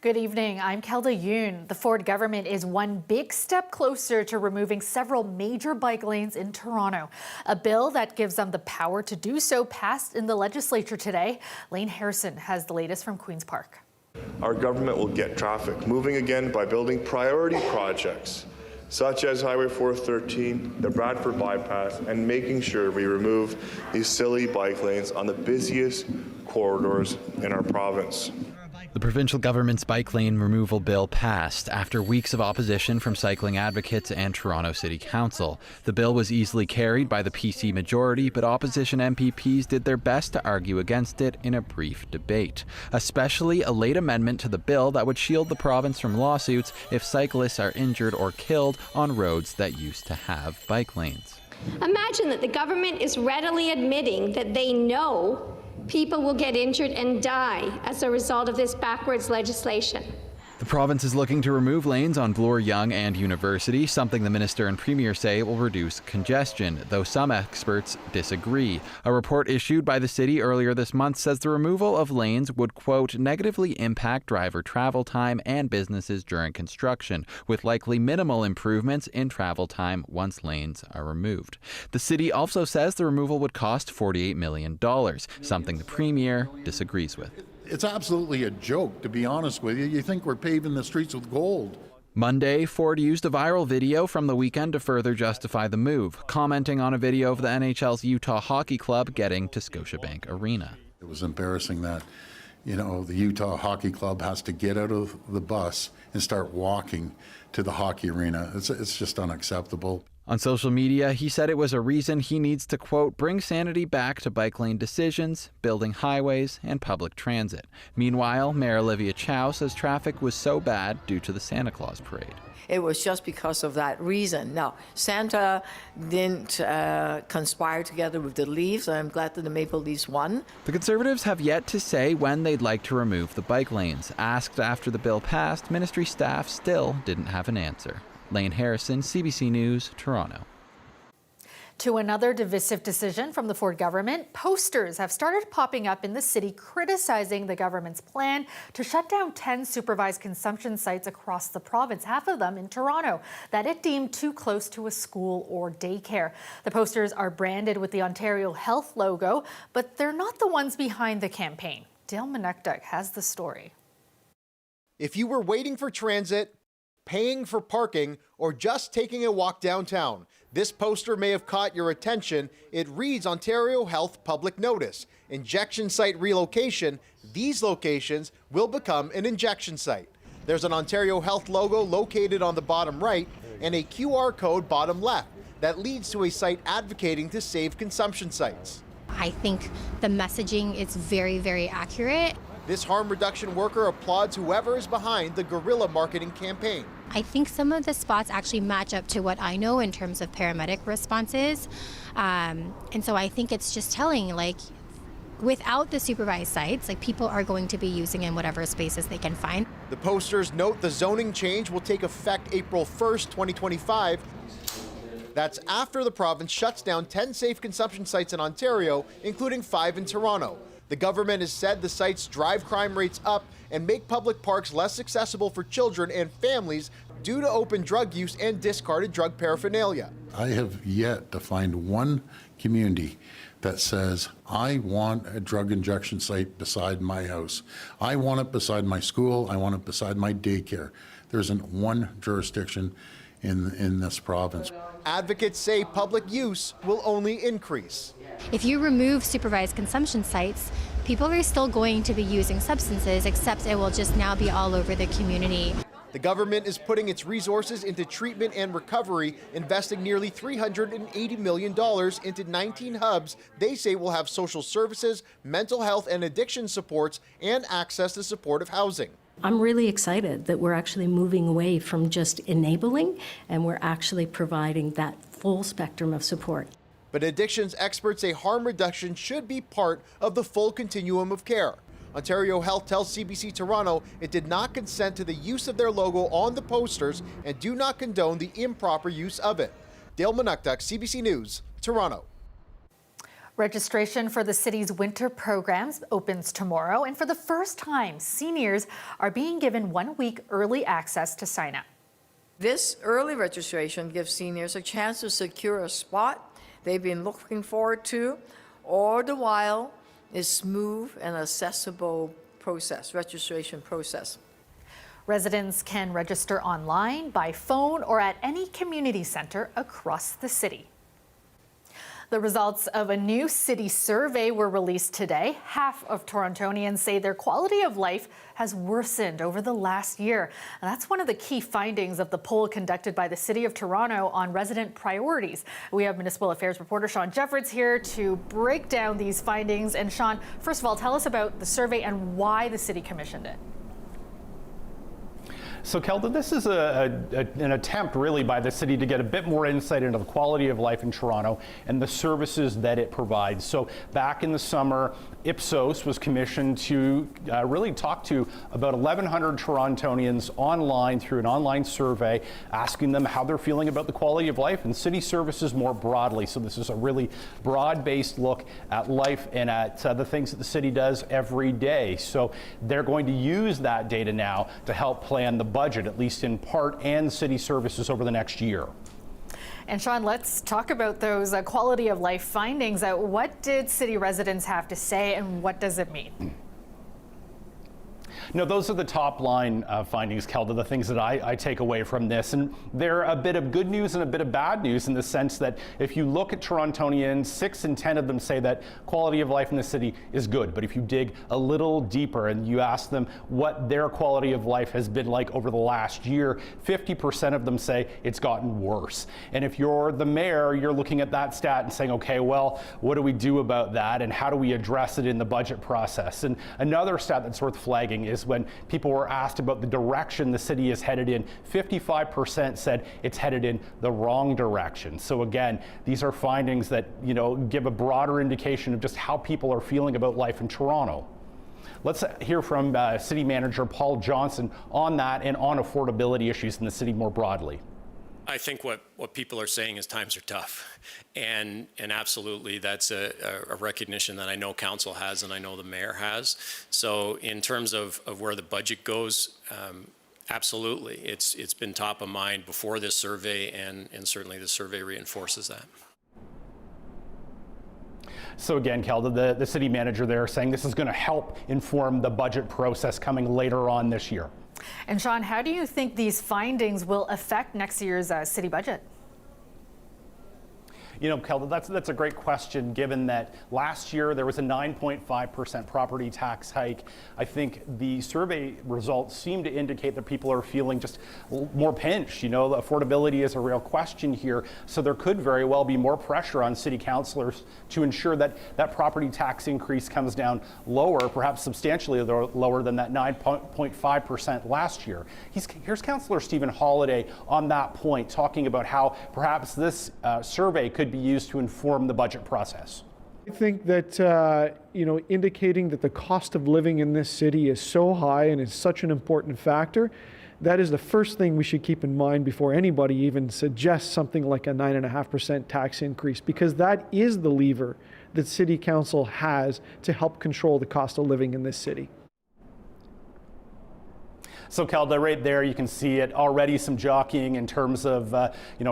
Good evening, I'm Kelda Yoon. The Ford government is one big step closer to removing several major bike lanes in Toronto. A bill that gives them the power to do so passed in the legislature today. Lane Harrison has the latest from Queen's Park. Our government will get traffic moving again by building priority projects such as Highway 413, the Bradford bypass, and making sure we remove these silly bike lanes on the busiest corridors in our province. The provincial government's bike lane removal bill passed after weeks of opposition from cycling advocates and Toronto City Council. The bill was easily carried by the PC majority, but opposition MPPs did their best to argue against it in a brief debate, especially a late amendment to the bill that would shield the province from lawsuits if cyclists are injured or killed on roads that used to have bike lanes. Imagine that the government is readily admitting that they know people will get injured and die as a result of this backwards legislation. The province is looking to remove lanes on Bloor Yonge and University, something the minister and premier say will reduce congestion, though some experts disagree. A report issued by the city earlier this month says the removal of lanes would, quote, negatively impact driver travel time and businesses during construction, with likely minimal improvements in travel time once lanes are removed. The city also says the removal would cost $48 million, something the premier disagrees with. It's absolutely a joke, to be honest with you. You think we're paving the streets with gold. Monday, Ford used a viral video from the weekend to further justify the move, commenting on a video of the NHL's Utah Hockey Club getting to Scotiabank Arena. It was embarrassing that, the Utah Hockey Club has to get out of the bus and start walking to the hockey arena. It's just unacceptable. On social media, he said it was a reason he needs to, quote, bring sanity back to bike lane decisions, building highways, and public transit. Meanwhile, Mayor Olivia Chow says traffic was so bad due to the Santa Claus parade. It was just because of that reason. Now, Santa didn't conspire together with the Leafs. I'm glad that the Maple Leafs won. The Conservatives have yet to say when they'd like to remove the bike lanes. Asked after the bill passed, ministry staff still didn't have an answer. Lane Harrison, CBC News, Toronto. To another divisive decision from the Ford government, posters have started popping up in the city criticizing the government's plan to shut down 10 supervised consumption sites across the province, half of them in Toronto, that it deemed too close to a school or daycare. The posters are branded with the Ontario Health logo, but they're not the ones behind the campaign. Dale Manukduk has the story. If you were waiting for transit, paying for parking, or just taking a walk downtown, this poster may have caught your attention. It reads Ontario Health Public Notice. Injection site relocation. These locations will become an injection site. There's an Ontario Health logo located on the bottom right and a QR code bottom left that leads to a site advocating to save consumption sites. I think the messaging is very, very accurate. This harm reduction worker applauds whoever is behind the guerrilla marketing campaign. I think some of the spots actually match up to what I know in terms of paramedic responses. And so I think it's just telling, without the supervised sites, people are going to be using in whatever spaces they can find. The posters note the zoning change will take effect April 1st, 2025. That's after the province shuts down 10 safe consumption sites in Ontario, including 5 in Toronto. The government has said the sites drive crime rates up and make public parks less accessible for children and families due to open drug use and discarded drug paraphernalia. I have yet to find one community that says, I want a drug injection site beside my house. I want it beside my school. I want it beside my daycare. There isn't one jurisdiction in this province. Advocates say public use will only increase. If you remove supervised consumption sites, people are still going to be using substances, except it will just now be all over the community. The government is putting its resources into treatment and recovery, investing nearly $380 million into 19 hubs they say will have social services, mental health and addiction supports, and access to supportive housing. I'm really excited that we're actually moving away from just enabling, and we're actually providing that full spectrum of support. But addictions experts say harm reduction should be part of the full continuum of care. Ontario Health tells CBC Toronto it did not consent to the use of their logo on the posters and do not condone the improper use of it. Dale Manukduk, CBC News, Toronto. Registration for the city's winter programs opens tomorrow, and for the first time, seniors are being given 1 week early access to sign up. This early registration gives seniors a chance to secure a spot they've been looking forward to, all the while is smooth and accessible registration process. Residents can register online, by phone, or at any community center across the city. The results of a new city survey were released today. Half of Torontonians say their quality of life has worsened over the last year. And that's one of the key findings of the poll conducted by the City of Toronto on resident priorities. We have Municipal Affairs reporter Sean Jeffords here to break down these findings. And Sean, first of all, tell us about the survey and why the city commissioned it. So, Kelda, this is an attempt really by the city to get a bit more insight into the quality of life in Toronto and the services that it provides. So back in the summer, Ipsos was commissioned to really talk to about 1,100 Torontonians online through an online survey, asking them how they're feeling about the quality of life and city services more broadly. So this is a really broad-based look at life and at the things that the city does every day. So they're going to use that data now to help plan the budget, at least in part, and city services over the next year. And Sean, let's talk about those quality of life findings. What did city residents have to say, and what does it mean? No, those are the top line findings, Kelda, the things that I take away from this. And they're a bit of good news and a bit of bad news in the sense that if you look at Torontonians, 6 in 10 of them say that quality of life in the city is good. But if you dig a little deeper and you ask them what their quality of life has been like over the last year, 50% of them say it's gotten worse. And if you're the mayor, you're looking at that stat and saying, okay, well, what do we do about that? And how do we address it in the budget process? And another stat that's worth flagging is when people were asked about the direction the city is headed in, 55% said it's headed in the wrong direction. So again, these are findings that, give a broader indication of just how people are feeling about life in Toronto. Let's hear from City Manager Paul Johnson on that and on affordability issues in the city more broadly. I think what people are saying is times are tough, and absolutely that's a recognition that I know council has and I know the mayor has. So in terms of where the budget goes, absolutely, it's been top of mind before this survey, and certainly the survey reinforces that. So again, Kelda, the city manager there saying this is going to help inform the budget process coming later on this year. And Sean, how do you think these findings will affect next year's city budget? Kelda, that's a great question, given that last year there was a 9.5% property tax hike. I think the survey results seem to indicate that people are feeling just more pinched. The affordability is a real question here. So there could very well be more pressure on city councillors to ensure that that property tax increase comes down lower, perhaps substantially lower than that 9.5% last year. Here's Councillor Stephen Holladay on that point, talking about how perhaps this survey could be used to inform the budget process. I think that, indicating that the cost of living in this city is so high and is such an important factor, that is the first thing we should keep in mind before anybody even suggests something like a 9.5% tax increase, because that is the lever that City Council has to help control the cost of living in this city. So, Kelda, right there, you can see it already, some jockeying in terms of,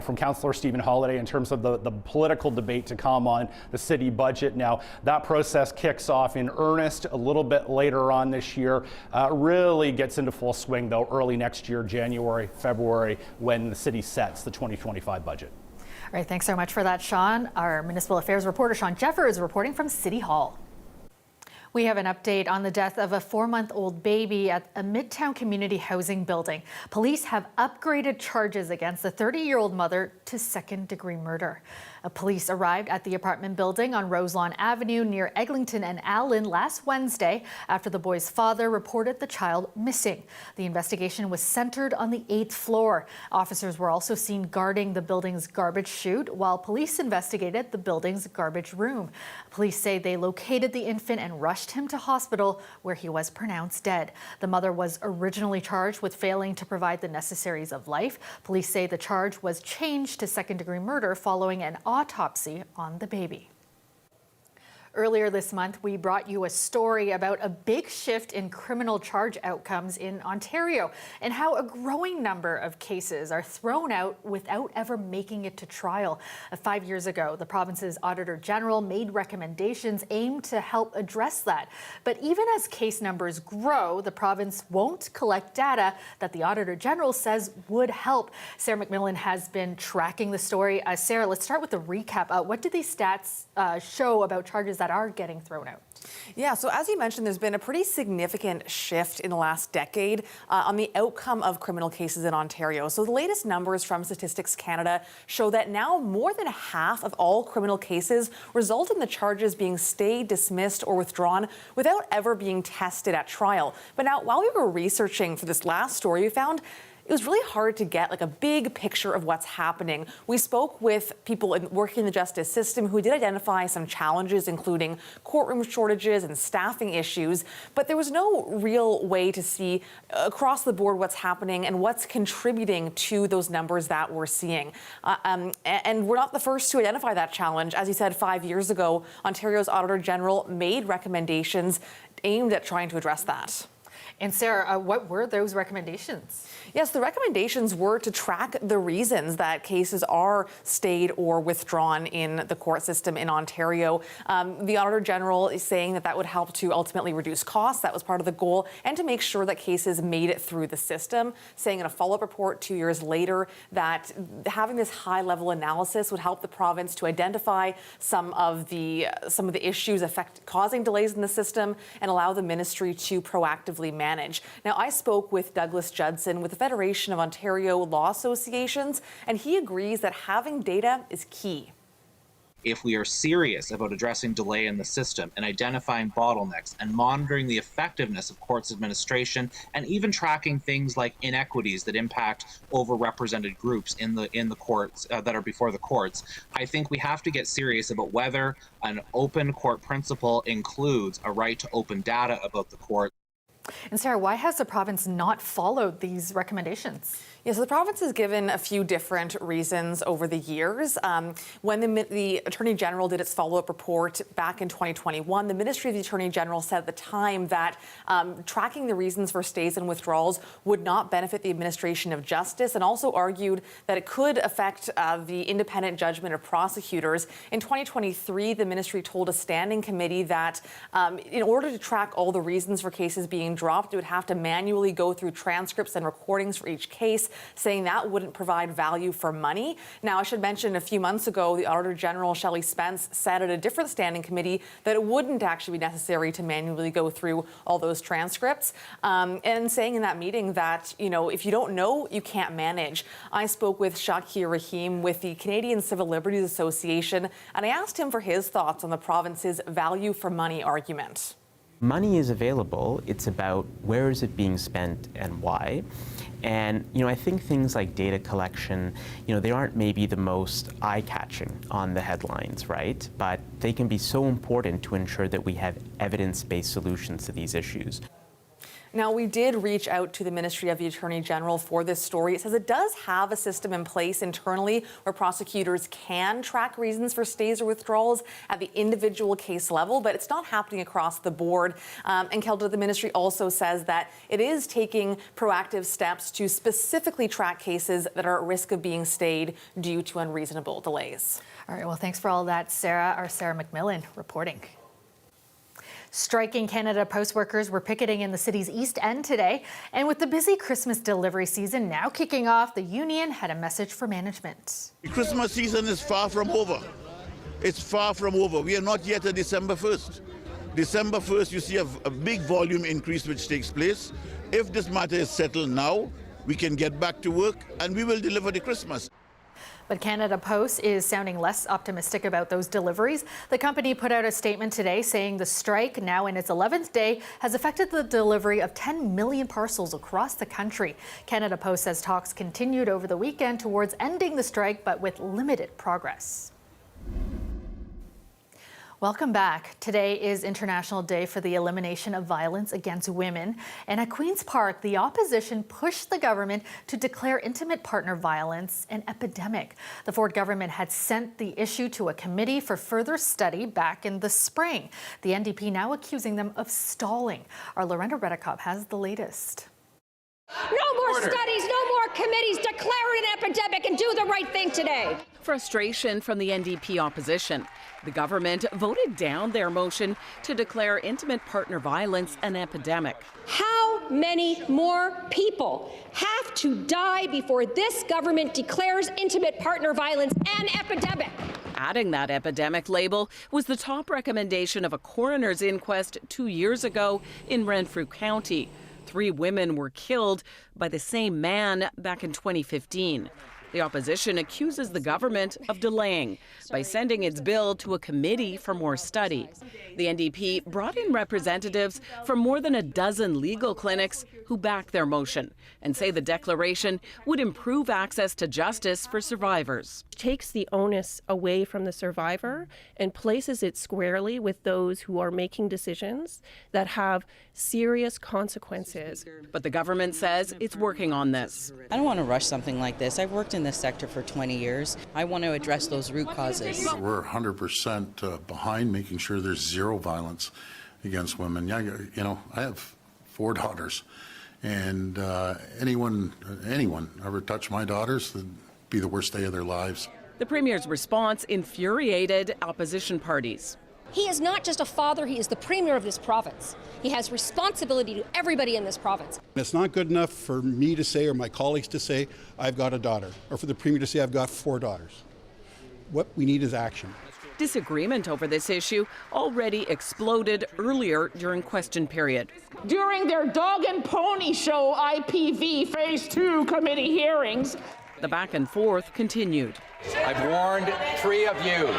from Councillor Stephen Holladay in terms of the political debate to come on the city budget. Now, that process kicks off in earnest a little bit later on this year, really gets into full swing, though, early next year, January, February, when the city sets the 2025 budget. All right, thanks so much for that, Sean. Our Municipal Affairs reporter, Sean Jeffords, is reporting from City Hall. We have an update on the death of a 4-month-old baby at a Midtown community housing building. Police have upgraded charges against the 30-year-old mother to second-degree murder. Police arrived at the apartment building on Roselawn Avenue near Eglinton and Allen last Wednesday after the boy's father reported the child missing. The investigation was centered on the 8th floor. Officers were also seen guarding the building's garbage chute while police investigated the building's garbage room. Police say they located the infant and rushed him to hospital, where he was pronounced dead. The mother was originally charged with failing to provide the necessaries of life. Police say the charge was changed to second-degree murder following an autopsy on the baby. Earlier this month, we brought you a story about a big shift in criminal charge outcomes in Ontario and how a growing number of cases are thrown out without ever making it to trial. 5 years ago, the province's Auditor General made recommendations aimed to help address that. But even as case numbers grow, the province won't collect data that the Auditor General says would help. Sarah McMillan has been tracking the story. Sarah, let's start with the recap. What do these stats show about charges that are getting thrown out? Yeah, so as you mentioned, there's been a pretty significant shift in the last decade on the outcome of criminal cases in Ontario. So the latest numbers from Statistics Canada show that now more than half of all criminal cases result in the charges being stayed, dismissed, or withdrawn without ever being tested at trial. But now, while we were researching for this last story, we found it was really hard to get like a big picture of what's happening. We spoke with people working in the justice system who did identify some challenges, including courtroom shortages and staffing issues, but there was no real way to see across the board what's happening and what's contributing to those numbers that we're seeing. And we're not the first to identify that challenge. As you said, 5 years ago, Ontario's Auditor General made recommendations aimed at trying to address that. And Sarah, what were those recommendations? Yes, the recommendations were to track the reasons that cases are stayed or withdrawn in the court system in Ontario. The Auditor General is saying that would help to ultimately reduce costs. That was part of the goal, and to make sure that cases made it through the system, saying in a follow-up report 2 years later that having this high-level analysis would help the province to identify some of the issues causing delays in the system and allow the ministry to proactively manage. Now, I spoke with Douglas Judson with the Federation of Ontario Law Associations, and he agrees that having data is key. If we are serious about addressing delay in the system and identifying bottlenecks and monitoring the effectiveness of courts administration and even tracking things like inequities that impact overrepresented groups in the courts that are before the courts, I think we have to get serious about whether an open court principle includes a right to open data about the court. And Sarah, why has the province not followed these recommendations? Yes, the province has given a few different reasons over the years. When the Attorney General did its follow-up report back in 2021, the Ministry of the Attorney General said at the time that tracking the reasons for stays and withdrawals would not benefit the administration of justice, and also argued that it could affect the independent judgment of prosecutors. In 2023, the ministry told a standing committee that in order to track all the reasons for cases being dropped, it would have to manually go through transcripts and recordings for each case, saying that wouldn't provide value for money. Now, I should mention a few months ago, the Auditor General, Shelley Spence, said at a different standing committee that it wouldn't actually be necessary to manually go through all those transcripts, and saying in that meeting that, if you don't know, you can't manage. I spoke with Shakir Rahim with the Canadian Civil Liberties Association, and I asked him for his thoughts on the province's value for money argument. Money is available. It's about where is it being spent and why. And, I think things like data collection, they aren't maybe the most eye-catching on the headlines, right? But they can be so important to ensure that we have evidence-based solutions to these issues. Now, we did reach out to the Ministry of the Attorney General for this story. It says it does have a system in place internally where prosecutors can track reasons for stays or withdrawals at the individual case level, but it's not happening across the board. And Kelda, the ministry also says that it is taking proactive steps to specifically track cases that are at risk of being stayed due to unreasonable delays. All right, well, thanks for all that, Sarah. Our Sarah McMillan reporting. Striking Canada Post workers were picketing in the city's East End today. And with the busy Christmas delivery season now kicking off, the union had a message for management. The Christmas season is far from over. It's far from over. We are not yet at December 1st. December 1st, you see a big volume increase which takes place. If this matter is settled now, we can get back to work and we will deliver the Christmas. But Canada Post is sounding less optimistic about those deliveries. The company put out a statement today saying the strike, now in its 11th day, has affected the delivery of 10 million parcels across the country. Canada Post says talks continued over the weekend towards ending the strike, but with limited progress. Welcome back. Today is International Day for the Elimination of Violence Against Women. And at Queen's Park, the opposition pushed the government to declare intimate partner violence an epidemic. The Ford government had sent the issue to a committee for further study back in the spring. The NDP now accusing them of stalling. Our Lorena Redekop has the latest. No more studies, no more committees. Declare it an epidemic and do the right thing today. Frustration from the NDP opposition. The government voted down their motion to declare intimate partner violence an epidemic. How many more people have to die before this government declares intimate partner violence an epidemic? Adding that epidemic label was the top recommendation of a coroner's inquest 2 years ago in Renfrew County. 3 women were killed by the same man back in 2015. The opposition accuses the government of delaying by sending its bill to a committee for more study. The NDP brought in representatives from more than a dozen legal clinics who back their motion and say the declaration would improve access to justice for survivors. Takes the onus away from the survivor and places it squarely with those who are making decisions that have serious consequences. But the government says it's working on this. I don't want to rush something like this. I've worked in this sector for 20 years. I want to address those root causes. We're 100% behind making sure there's zero violence against women. Yeah, you know, I have 4 daughters, and anyone ever touch my daughters, it'd be the worst day of their lives. The Premier's response infuriated opposition parties. He is not just a father, he is the Premier of this province. He has responsibility to everybody in this province. It's not good enough for me to say or my colleagues to say, I've got a daughter, or for the Premier to say, I've got 4 daughters. What we need is action. Disagreement over this issue already exploded earlier during question period. During their dog and pony show IPV Phase 2 committee hearings, the back and forth continued. I've warned 3 of you.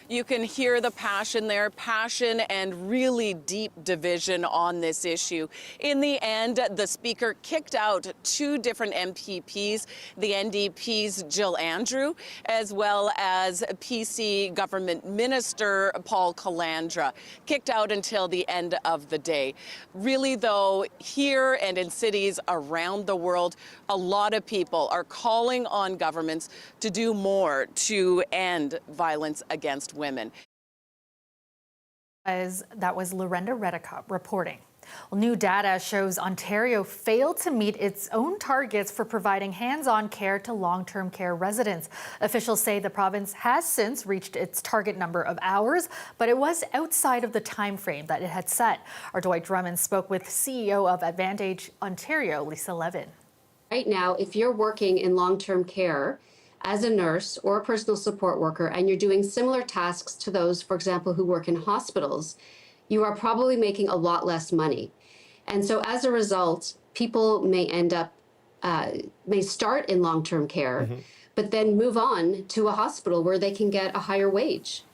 You can hear the passion there, passion and really deep division on this issue. In the end, the Speaker kicked out 2 different MPPs, the NDP's Jill Andrew, as well as PC Government Minister Paul Calandra, kicked out until the end of the day. Really, though, here and in cities around the world, a lot of people are calling on governments to do more to end violence against women. That was Lorena Redekop reporting. Well, new data shows Ontario failed to meet its own targets for providing hands-on care to long-term care residents. Officials say the province has since reached its target number of hours, but it was outside of the time frame that it had set. Our Dwight Drummond spoke with CEO of Advantage Ontario, Lisa Levin. Right now, if you're working in long-term care as a nurse or a personal support worker, and you're doing similar tasks to those, for example, who work in hospitals, you are probably making a lot less money. And so as a result, people may end up, may start in long-term care, but then move on to a hospital where they can get a higher wage.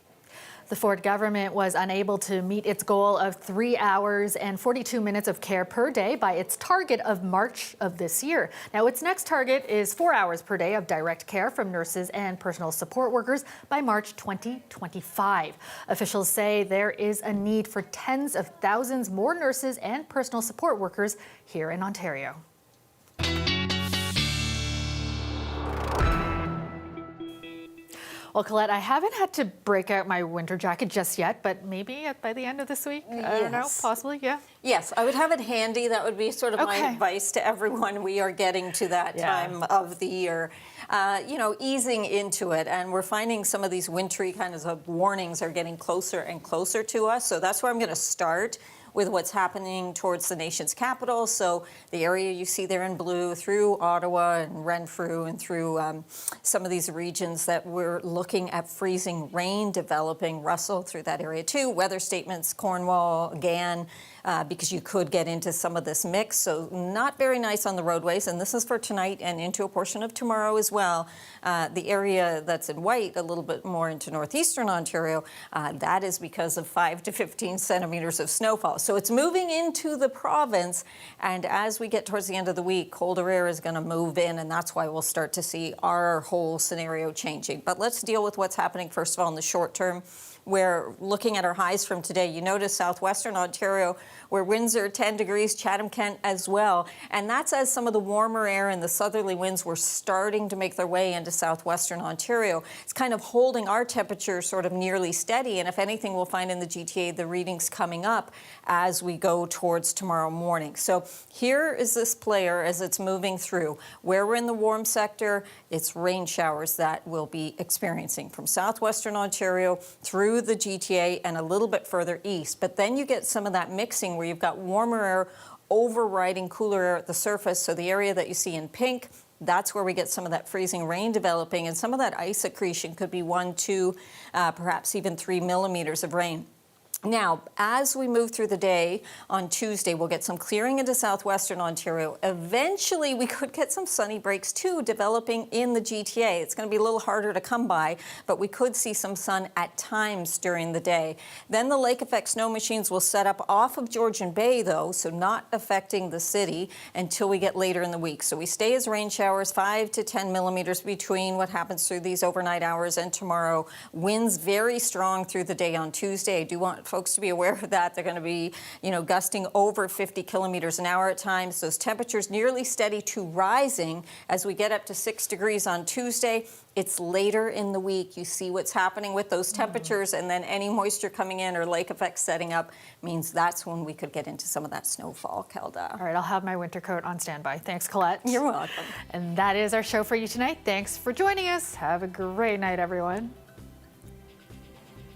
The Ford government was unable to meet its goal of 3 hours and 42 minutes of care per day by its target of March of this year. Now, its next target is 4 hours per day of direct care from nurses and personal support workers by March 2025. Officials say there is a need for tens of thousands more nurses and personal support workers here in Ontario. Well, Colette, I haven't had to break out my winter jacket just yet, but maybe by the end of this week? I don't know, possibly, yeah? Yes, I would have it handy. That would be sort of my advice to everyone. We are getting to that time of the year, you know, easing into it. And we're finding some of these wintry kinds of warnings are getting closer and closer to us. So that's where I'm going to start with what's happening towards the nation's capital. So the area you see there in blue through Ottawa and Renfrew and through some of these regions that we're looking at freezing rain developing. Russell through that area too. Weather statements, Cornwall, again, because you could get into some of this mix. So not very nice on the roadways. And this is for tonight and into a portion of tomorrow as well. The area that's in white, a little bit more into northeastern Ontario, that is because of 5 to 15 centimeters of snowfall. So it's moving into the province, and as we get towards the end of the week, colder air is going to move in, and that's why we'll start to see our whole scenario changing. But let's deal with what's happening first of all in the short term. We're looking at our highs from today. You notice southwestern Ontario, where winds are 10 degrees, Chatham-Kent as well. And that's as some of the warmer air and the southerly winds were starting to make their way into southwestern Ontario. It's kind of holding our temperature sort of nearly steady. And if anything, we'll find in the GTA the readings coming up as we go towards tomorrow morning. So here is this player as it's moving through. Where we're in the warm sector, it's rain showers that we'll be experiencing from southwestern Ontario through the GTA and a little bit further east. But then you get some of that mixing where you've got warmer air overriding cooler air at the surface. So the area that you see in pink, that's where we get some of that freezing rain developing, and some of that ice accretion could be 1, 2, perhaps even 3 millimeters of rain. Now, as we move through the day on Tuesday, we'll get some clearing into southwestern Ontario. Eventually, we could get some sunny breaks too developing in the GTA. It's going to be a little harder to come by, but we could see some sun at times during the day. Then the lake effect snow machines will set up off of Georgian Bay, though, so not affecting the city until we get later in the week. So we stay as rain showers, 5 to 10 millimeters between what happens through these overnight hours and tomorrow. Winds very strong through the day on Tuesday. I do want folks to be aware of that. They're going to be, gusting over 50 kilometers an hour at times. Those temperatures nearly steady to rising as we get up to 6 degrees on Tuesday. It's later in the week. You see what's happening with those temperatures, and then any moisture coming in or lake effects setting up means that's when we could get into some of that snowfall, Kelda. All right, I'll have my winter coat on standby. Thanks, Colette. You're welcome. And that is our show for you tonight. Thanks for joining us. Have a great night, everyone.